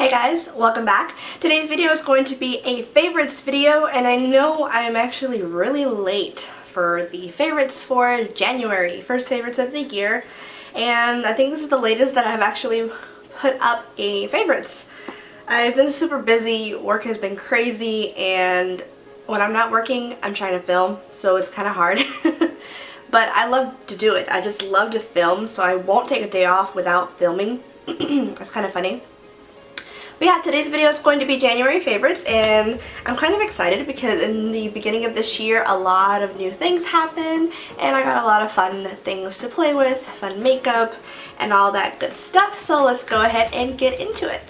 Hey guys, welcome back. Today's video is going to be a favorites video, and I know I'm actually really late for the favorites for January, first favorites of the year, and I think this is the latest that I've actually put up a favorites. I've been super busy, work has been crazy, and when I'm not working, I'm trying to film, so it's kind of hard. But I love to do it. I just love to film, so I won't take a day off without filming. It's kind of funny. But yeah, today's video is going to be January favorites, and I'm kind of excited because in the beginning of this year a lot of new things happened, and I got a lot of fun things to play with, fun makeup, and all that good stuff. So let's go ahead and get into it.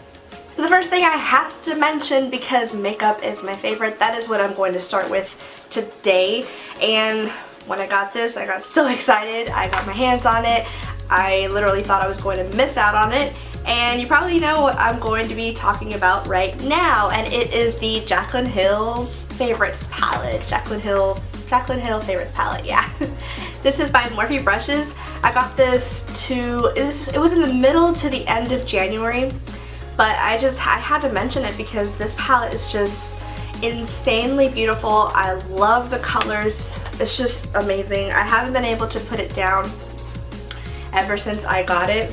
So the first thing I have to mention, because makeup is my favorite, that is what I'm going to start with today. And when I got this, I got so excited. I got my hands on it. I literally thought I was going to miss out on it. And you probably know what I'm going to be talking about right now, and it is the Jaclyn Hill's Favorites palette. Jaclyn Hill Favorites palette, yeah. This is by MorpheBrushes. I got this it was in the middle to the end of January, but I had to mention it because this palette is just insanely beautiful. I love the colors. It's just amazing. I haven't been able to put it down ever since I got it,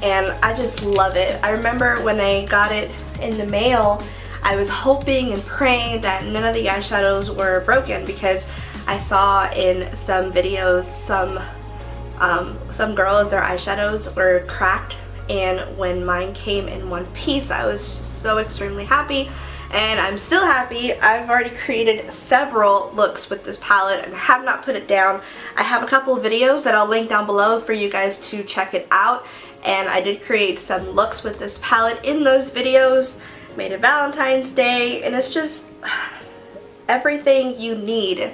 and I just love it. I remember when I got it in the mail, I was hoping and praying that none of the eyeshadows were broken, because I saw in some videos some girls, their eyeshadows were cracked, and when mine came in one piece, I was just so extremely happy. And I'm still happy. I've already created several looks with this palette and have not put it down. I have a couple of videos that I'll link down below for you guys to check it out. And I did create some looks with this palette in those videos. Made a Valentine's Day, and it's just everything you need.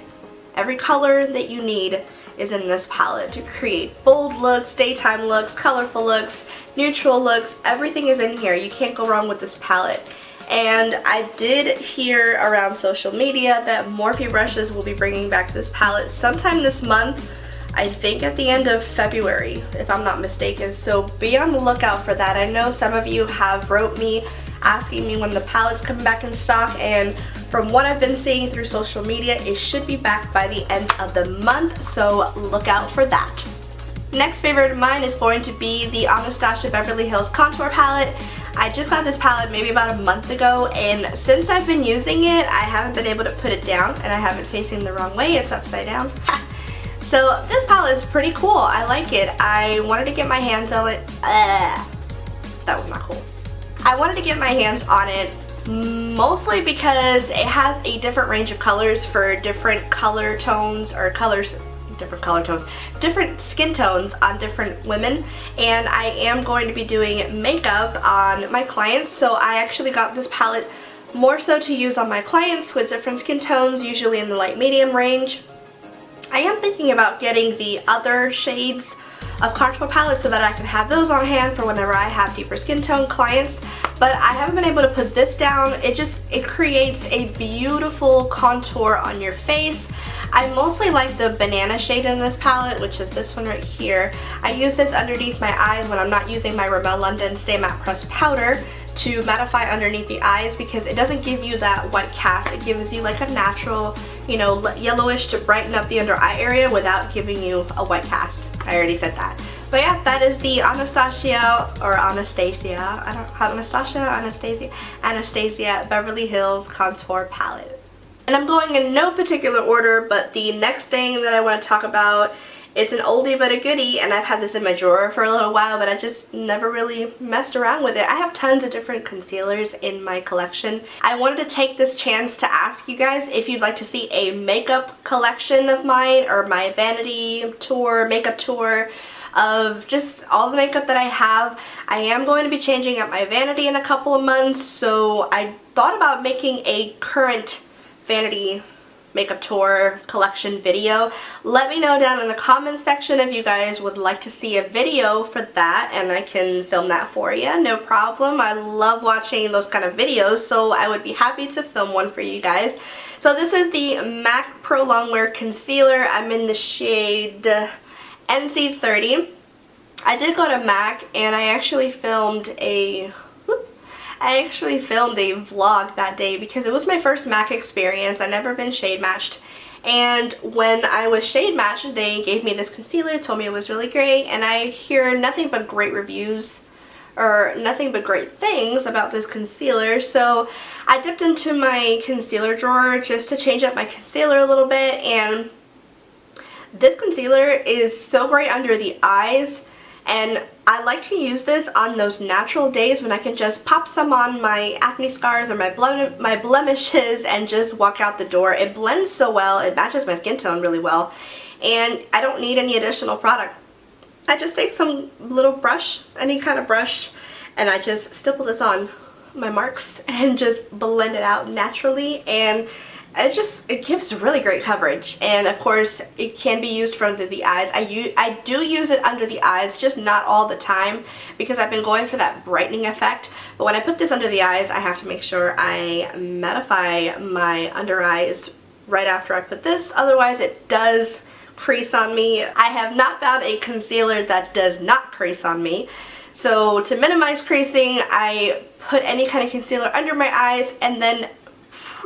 Every color that you need is in this palette to create bold looks, daytime looks, colorful looks, neutral looks. Everything is in here. You can't go wrong with this palette. And I did hear around social media that MorpheBrushes will be bringing back this palette sometime this month. I think at the end of February, if I'm not mistaken. So be on the lookout for that. I know some of you have wrote me asking me when the palette's coming back in stock, and from what I've been seeing through social media, it should be back by the end of the month, so look out for that. Next favorite of mine is going to be the Anastasia Beverly Hills Contour Palette. I just got this palette maybe about a month ago, and since I've been using it, I haven't been able to put it down, and I have it facing the wrong way. It's upside down. So this palette is pretty cool. I like it. I wanted to get my hands on it. That was not cool. I wanted to get my hands on it mostly because it has a different range of colors for different color tones, or different skin tones on different women, and I am going to be doing makeup on my clients, so I actually got this palette more so to use on my clients with different skin tones, usually in the light medium range. I am thinking about getting the other shades of contour palettes so that I can have those on hand for whenever I have deeper skin tone clients, but I haven't been able to put this down. It creates a beautiful contour on your face. I mostly like the banana shade in this palette, which is this one right here. I use this underneath my eyes when I'm not using my Rimmel London Stay Matte Pressed Powder to mattify underneath the eyes, because it doesn't give you that white cast. It gives you like a natural, you know, yellowish to brighten up the under eye area without giving you a white cast. I already said that. But yeah, that is the Anastasia Beverly Hills Contour Palette. And I'm going in no particular order, but the next thing that I want to talk about, it's an oldie but a goodie, and I've had this in my drawer for a little while, but I just never really messed around with it. I have tons of different concealers in my collection. I wanted to take this chance to ask you guys if you'd like to see a makeup collection of mine, or my vanity tour, makeup tour of just all the makeup that I have. I am going to be changing up my vanity in a couple of months, so I thought about making a current vanity makeup tour collection video. Let me know down in the comments section if you guys would like to see a video for that, and I can film that for you, no problem. I love watching those kind of videos, so I would be happy to film one for you guys. So this is the MAC Prolongwear Concealer. I'm in the shade NC30. I did go to MAC and I actually filmed a I actually filmed a vlog that day because it was my first MAC experience. I'd never been shade matched. And when I was shade matched, they gave me this concealer, told me it was really great, and I hear nothing but great reviews or nothing but great things about this concealer. So I dipped into my concealer drawer just to change up my concealer a little bit, and this concealer is so great under the eyes, and I like to use this on those natural days when I can just pop some on my acne scars or my blemishes and just walk out the door. It blends so well, it matches my skin tone really well, and I don't need any additional product. I just take some little brush, any kind of brush, and I just stipple this on my marks and just blend it out naturally, and it gives really great coverage. And of course it can be used for under the eyes. I do use it under the eyes, just not all the time because I've been going for that brightening effect. But when I put this under the eyes, I have to make sure I mattify my under eyes right after I put this, otherwise it does crease on me. I have not found a concealer that does not crease on me. So to minimize creasing, I put any kind of concealer under my eyes and then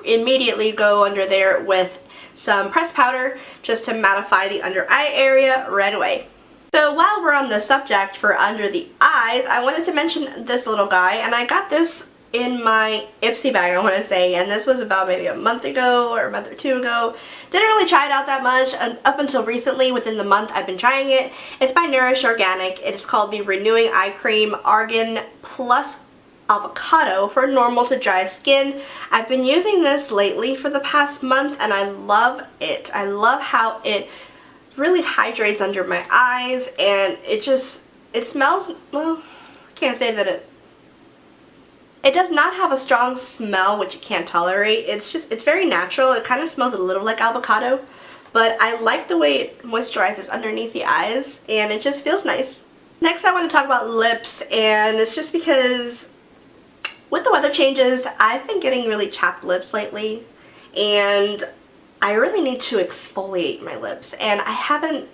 immediately go under there with some pressed powder just to mattify the under eye area right away. So while we're on the subject for under the eyes, I wanted to mention this little guy, and I got this in my Ipsy bag, I want to say, and this was about maybe a month ago or a month or two ago. Didn't really try it out that much, and up until recently, within the month, I've been trying it. It's by Nourish Organic. It's called the Renewing Eye Cream Argan Plus Avocado for normal to dry skin. I've been using this lately for the past month, and I love it. I love how it really hydrates under my eyes, and it smells, well, I can't say that it does not have a strong smell, which you can't tolerate. It's very natural. It kind of smells a little like avocado, but I like the way it moisturizes underneath the eyes, and it just feels nice. Next, I want to talk about lips, and it's just because with the weather changes, I've been getting really chapped lips lately, and I really need to exfoliate my lips, and I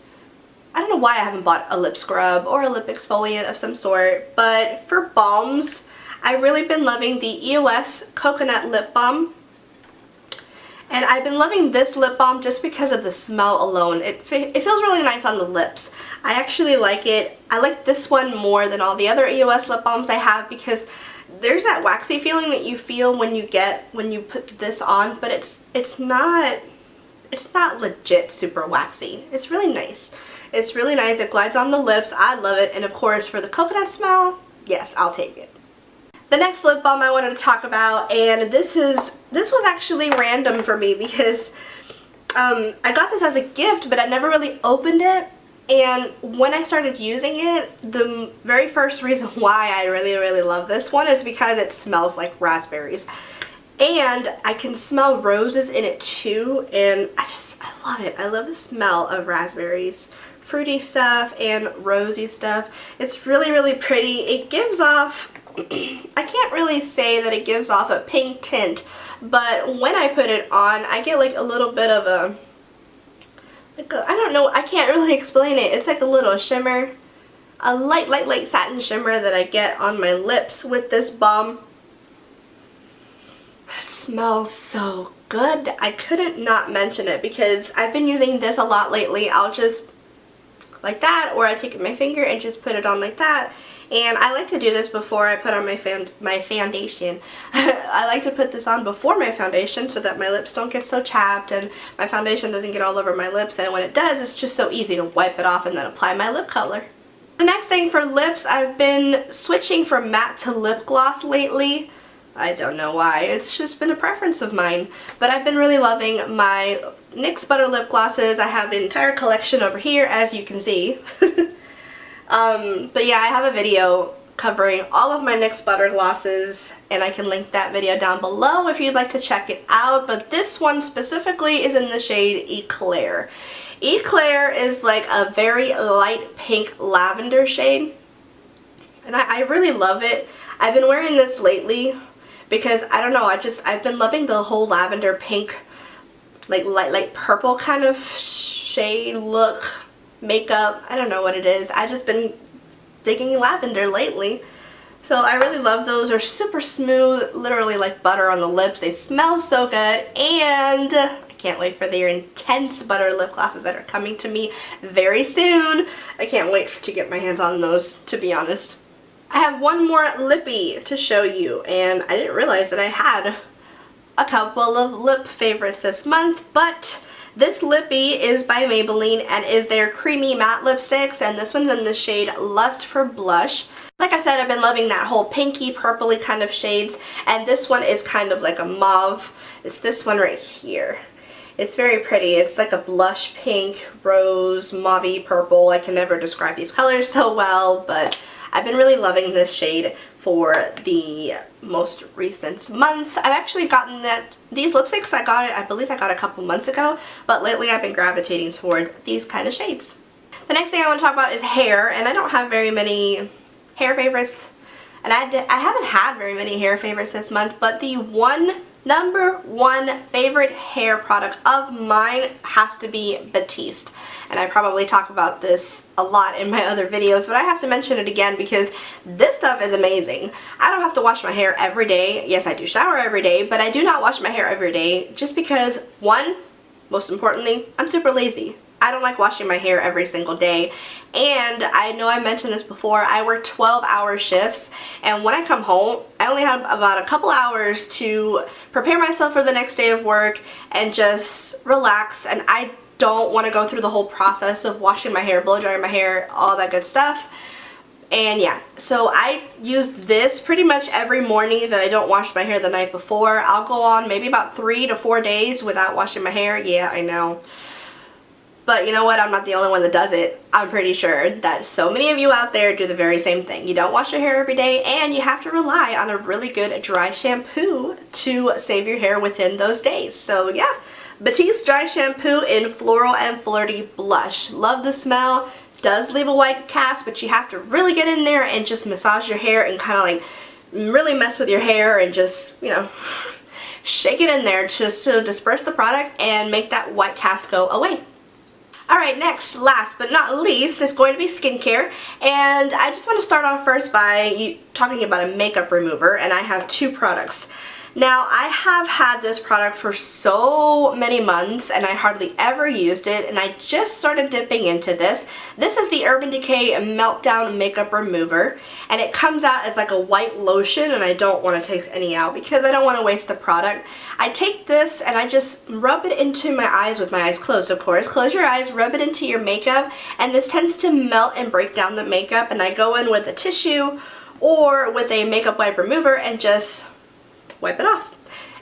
don't know why I haven't bought a lip scrub or a lip exfoliant of some sort, but for balms, I've really been loving the EOS Coconut Lip Balm, and I've been loving this lip balm just because of the smell alone. It feels really nice on the lips. I actually like it. I like this one more than all the other EOS lip balms I have because there's that waxy feeling that you feel when you put this on, but it's not legit super waxy. It's really nice. It's really nice. It glides on the lips. I love it, and of course for the coconut smell, yes, I'll take it. The next lip balm I wanted to talk about, and this was actually random for me because I got this as a gift, but I never really opened it. And when I started using it, the very first reason why I really love this one is because it smells like raspberries. And I can smell roses in it too, and I love it. I love the smell of raspberries. Fruity stuff and rosy stuff. It's really pretty. It gives off, I can't really say that it gives off a pink tint, but when I put it on, I get like a little bit of a, I don't know, I can't really explain it. It's like a little shimmer, a light satin shimmer that I get on my lips with this balm. It smells so good. I couldn't not mention it because I've been using this a lot lately. I'll just like that, or I take my finger and just put it on like that. And I like to do this before I put on my foundation. I like to put this on before my foundation so that my lips don't get so chapped and my foundation doesn't get all over my lips, and when it does, it's just so easy to wipe it off and then apply my lip color. The next thing for lips, I've been switching from matte to lip gloss lately. I don't know why, it's just been a preference of mine, but I've been really loving my NYX Butter lip glosses. I have an entire collection over here, as you can see. But yeah, I have a video covering all of my NYX Butter glosses, and I can link that video down below if you'd like to check it out. But this one specifically is in the shade Eclair. Eclair is like a very light pink lavender shade, and I really love it. I've been wearing this lately because, I don't know, I've been loving the whole lavender pink, like light purple kind of shade look, makeup. I don't know what it is. I've just been digging lavender lately. So I really love those. They're super smooth, literally like butter on the lips. They smell so good, and I can't wait for their intense butter lip glosses that are coming to me very soon. I can't wait to get my hands on those, to be honest. I have one more Lippie to show you, and I didn't realize that I had a couple of lip favorites this month, but this Lippie is by Maybelline and is their creamy matte lipsticks, and this one's in the shade Lust for Blush. Like I said, I've been loving that whole pinky purpley kind of shades, and this one is kind of like a mauve. It's this one right here. It's very pretty. It's like a blush pink, rose, mauve-y purple. I can never describe these colors so well, but I've been really loving this shade for the most recent months. I've actually gotten these lipsticks, I believe I got a couple months ago, but lately I've been gravitating towards these kind of shades. The next thing I want to talk about is hair, and I don't have very many hair favorites, and I haven't had very many hair favorites this month, but the number one favorite hair product of mine has to be Batiste. And I probably talk about this a lot in my other videos, but I have to mention it again because this stuff is amazing. I don't have to wash my hair every day. Yes, I do shower every day, but I do not wash my hair every day just because, one, most importantly, I'm super lazy. I don't like washing my hair every single day, and I know I mentioned this before, I work 12-hour shifts, and when I come home, I only have about a couple hours to prepare myself for the next day of work and just relax, and I don't want to go through the whole process of washing my hair, blow drying my hair, all that good stuff. And yeah, so I use this pretty much every morning that I don't wash my hair the night before. I'll go on maybe about 3 to 4 days without washing my hair. Yeah, I know. But you know what? I'm not the only one that does it. I'm pretty sure that so many of you out there do the very same thing. You don't wash your hair every day, and you have to rely on a really good dry shampoo to save your hair within those days. So yeah, Batiste Dry Shampoo in Floral and Flirty Blush. Love the smell. Does leave a white cast, but you have to really get in there and just massage your hair and kind of like really mess with your hair and just, you know, shake it in there just to disperse the product and make that white cast go away. Alright, next, last but not least, is going to be skincare, and I just want to start off first by talking about a makeup remover, and I have two products. Now, I have had this product for so many months, and I hardly ever used it, and I just started dipping into this. This is the Urban Decay Meltdown Makeup Remover, and it comes out as like a white lotion, and I don't want to take any out because I don't want to waste the product. I take this and I just rub it into my eyes with my eyes closed, of course. Close your eyes, rub it into your makeup, and this tends to melt and break down the makeup, and I go in with a tissue or with a makeup wipe remover and just wipe it off.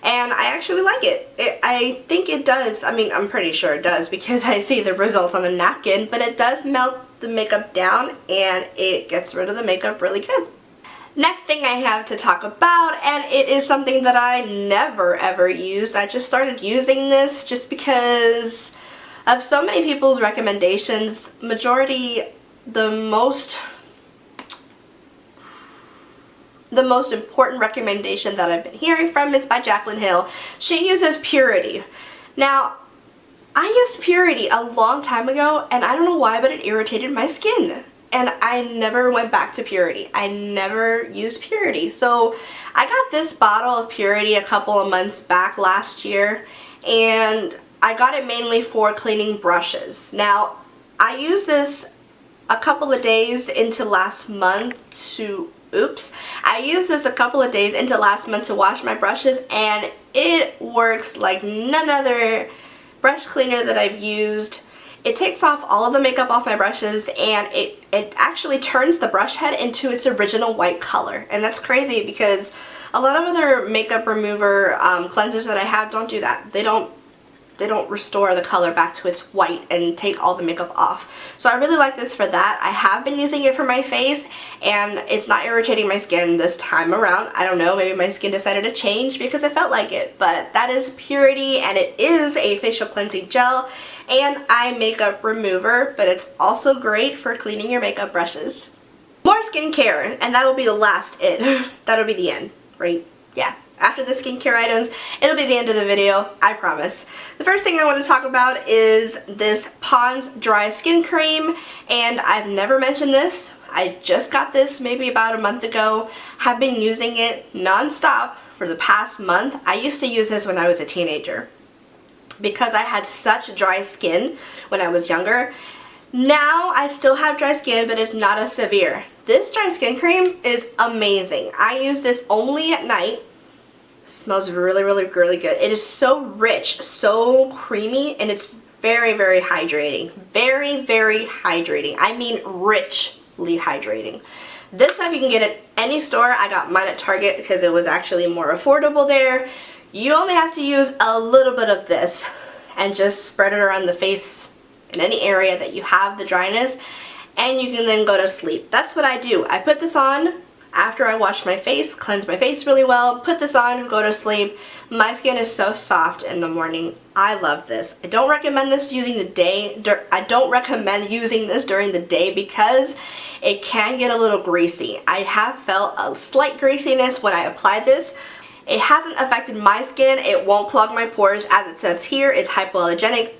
And I actually like it. I think it does. I mean, I'm pretty sure it does because I see the results on the napkin, but it does melt the makeup down and it gets rid of the makeup really good. Next thing I have to talk about, and it is something that I never ever used. I just started using this just because of so many people's recommendations. The most important recommendation that I've been hearing from is by Jaclyn Hill. She uses Purity. Now, I used Purity a long time ago, and I don't know why, but it irritated my skin. And I never went back to Purity. I never used Purity. So I got this bottle of Purity a couple of months back last year, and I got it mainly for cleaning brushes. Now, I used this a couple of days into last month to I used this a couple of days into last month to wash my brushes, and it works like none other brush cleaner that I've used. It takes off all of the makeup off my brushes, and it actually turns the brush head into its original white color. And that's crazy because a lot of other makeup remover cleansers that I have don't do that. They don't restore the color back to its white and take all the makeup off. So I really like this for that. I have been using it for my face, and it's not irritating my skin this time around. I don't know, maybe my skin decided to change because I felt like it. But that is Purity, and it is a facial cleansing gel and eye makeup remover, but it's also great for cleaning your makeup brushes. More skincare, and that will be the last That'll be the end, right? Yeah. After the skincare items, it'll be the end of the video, I promise. The first thing I want to talk about is this Pond's Dry Skin Cream, and I've never mentioned this, I just got this maybe about a month ago. Have been using it non-stop for the past month. I used to use this when I was a teenager because I had such dry skin when I was younger. Now I still have dry skin, but it's not as severe. This dry skin cream is amazing. I use this only at night. It smells really, really, really good. It is so rich, so creamy, and it's very, very hydrating. Very, very hydrating. I mean richly hydrating. This stuff you can get at any store. I got mine at Target because it was actually more affordable there. You only have to use a little bit of this and just spread it around the face in any area that you have the dryness, and you can then go to sleep. That's what I do. I put this on after I wash my face, cleanse my face really well, put this on, go to sleep. My skin is so soft in the morning. I love this. I don't recommend this using the day. I don't recommend using this during the day because it can get a little greasy. I have felt a slight greasiness when I applied this. It hasn't affected my skin. It won't clog my pores. As it says here, it's hypoallergenic.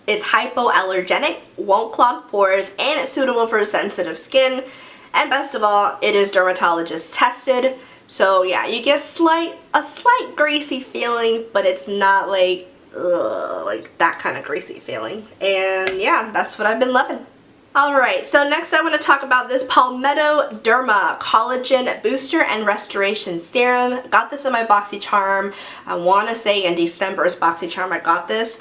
It's hypoallergenic, won't clog pores, and it's suitable for sensitive skin. And best of all, it is dermatologist tested. So yeah, you get a slight greasy feeling, but it's not like, ugh, like that kind of greasy feeling. And yeah, that's what I've been loving. Alright, so next I want to talk about this Palmetto Derma Collagen Booster and Restoration Serum. Got this in my BoxyCharm. I want to say in December's BoxyCharm I got this.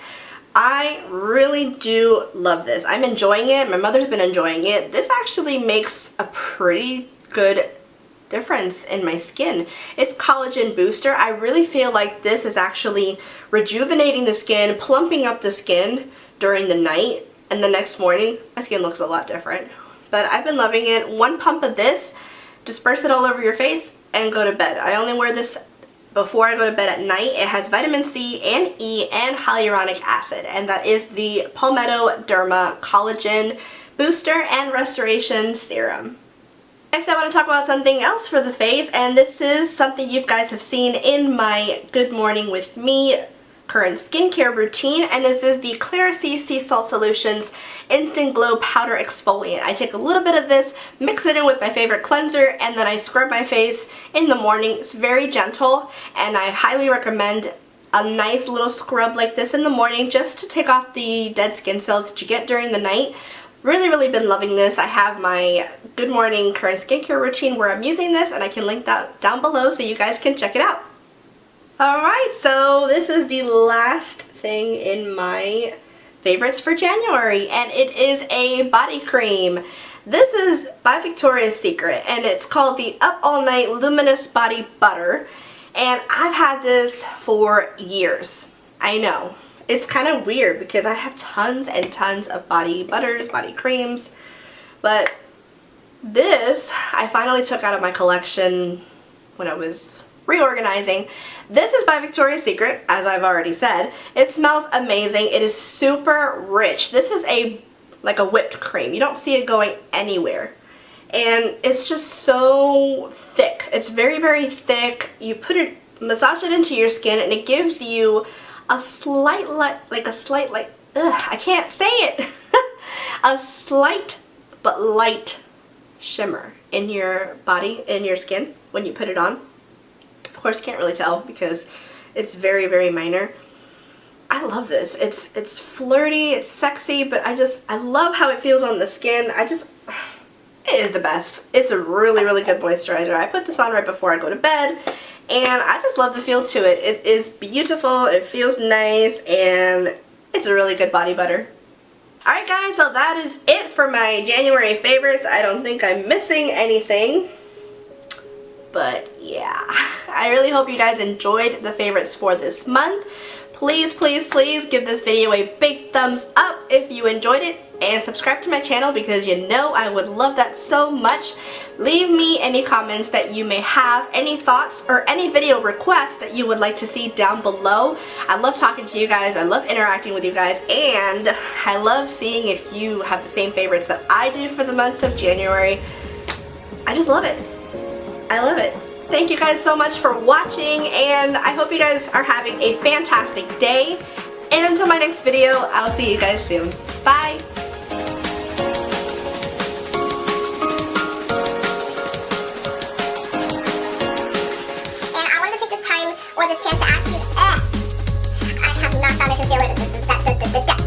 I really do love this. I'm enjoying it. My mother's been enjoying it. This actually makes a pretty good difference in my skin. It's collagen booster. I really feel like this is actually rejuvenating the skin, plumping up the skin during the night, and the next morning my skin looks a lot different. But I've been loving it. One pump of this, disperse it all over your face, and go to bed. I only wear this before I go to bed at night. It has vitamin C and E and hyaluronic acid, and that is the Palmetto Derma Collagen Booster and Restoration Serum. Next I want to talk about something else for the face, and this is something you guys have seen in my Good Morning With Me current skincare routine, and this is the CLARIseas SeaSalts Solutions Instant Glow Powder Exfoliant. I take a little bit of this, mix it in with my favorite cleanser, and then I scrub my face in the morning. It's very gentle, and I highly recommend a nice little scrub like this in the morning just to take off the dead skin cells that you get during the night. Really, really been loving this. I have my Good Morning current skincare routine where I'm using this, and I can link that down below so you guys can check it out. Alright, so this is the last thing in my favorites for January, and it is a body cream. This is by Victoria's Secret, and it's called the Up All Night Luminous Body Butter, and I've had this for years. I know. It's kind of weird because I have tons and tons of body butters, body creams, but this I finally took out of my collection when I was reorganizing. This is by Victoria's Secret, as I've already said. It smells amazing. It is super rich. This is like a whipped cream. You don't see it going anywhere. And it's just so thick. It's very, very thick. You massage it into your skin, and it gives you a slight, I can't say it. A slight but light shimmer in your body, in your skin when you put it on. Of course, you can't really tell because it's very, very minor. I love this. It's flirty, it's sexy, but I love how it feels on the skin. It is the best. It's a really, really good moisturizer. I put this on right before I go to bed, and I just love the feel to it. It is beautiful, it feels nice, and it's a really good body butter. Alright guys, so that is it for my January favorites. I don't think I'm missing anything. But yeah, I really hope you guys enjoyed the favorites for this month. Please, please, please give this video a big thumbs up if you enjoyed it, and subscribe to my channel because you know I would love that so much. Leave me any comments that you may have, any thoughts, or any video requests that you would like to see down below. I love talking to you guys, I love interacting with you guys, and I love seeing if you have the same favorites that I do for the month of January. I just love it. I love it. Thank you guys so much for watching, and I hope you guys are having a fantastic day. And until my next video, I'll see you guys soon. Bye! or this chance to ask you, I have not found a concealer that